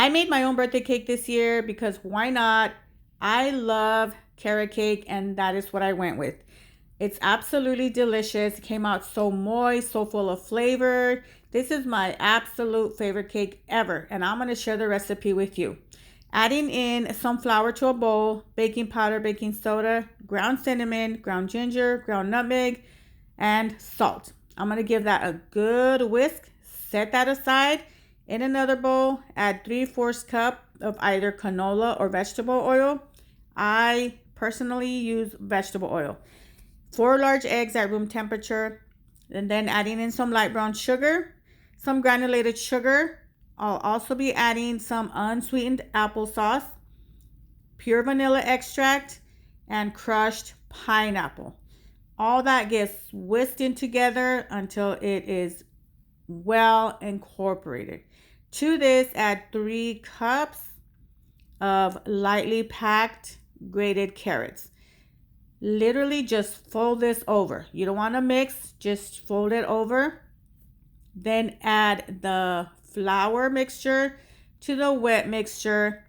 I made my own birthday cake this year because why not? I love carrot cake and that is what I went with. It's absolutely delicious. It came out so moist, so full of flavor. This is my absolute favorite cake ever, and I'm going to share the recipe with you. Adding in some flour to a bowl, baking powder, baking soda, ground cinnamon, ground ginger, ground nutmeg, and salt. I'm going to give that a good whisk. Set that aside. In another bowl, add 3/4 cup of either canola or vegetable oil. I personally use vegetable oil. 4 large eggs at room temperature, and then adding in some light brown sugar, some granulated sugar. I'll also be adding some unsweetened applesauce, pure vanilla extract, and crushed pineapple. All that gets whisked in together until it is well incorporated. To this, add 3 cups of lightly packed grated carrots. Literally just fold this over. You don't want to mix, just fold it over. Then add the flour mixture to the wet mixture.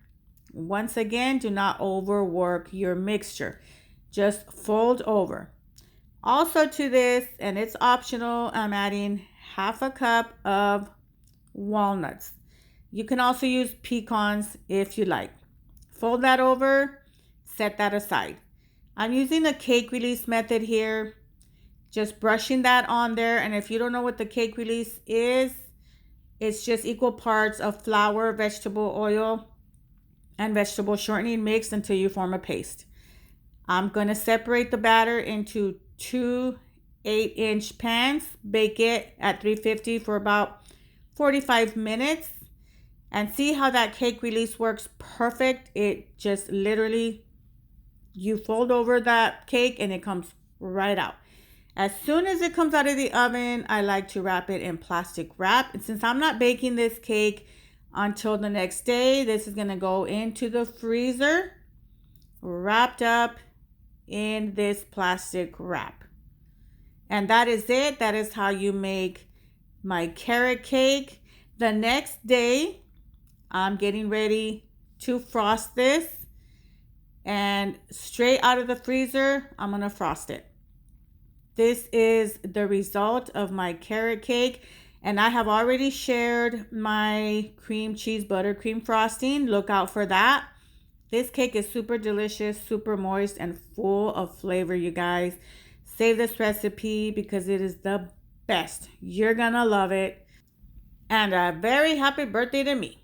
Once again, do not overwork your mixture. Just fold over. Also to this, and it's optional, I'm adding 1/2 cup of walnuts. You can also use pecans if you like. Fold that over, set that aside. I'm using a cake release method here, just brushing that on there. And if you don't know what the cake release is, it's just equal parts of flour, vegetable oil, and vegetable shortening mixed until you form a paste. I'm going to separate the batter into 2 8-inch pans. Bake it at 350 for about 45 minutes. And see how that cake release works perfect. It just literally, you fold over that cake and it comes right out. As soon as it comes out of the oven, I like to wrap it in plastic wrap. And since I'm not baking this cake until the next day, this is going to go into the freezer wrapped up in this plastic wrap. And that is it. That is how you make my carrot cake. The next day, I'm getting ready to frost this. And straight out of the freezer, I'm going to frost it. This is the result of my carrot cake. And I have already shared my cream cheese buttercream frosting. Look out for that. This cake is super delicious, super moist, and full of flavor, you guys. Save this recipe because it is the best. You're going to love it. And a very happy birthday to me.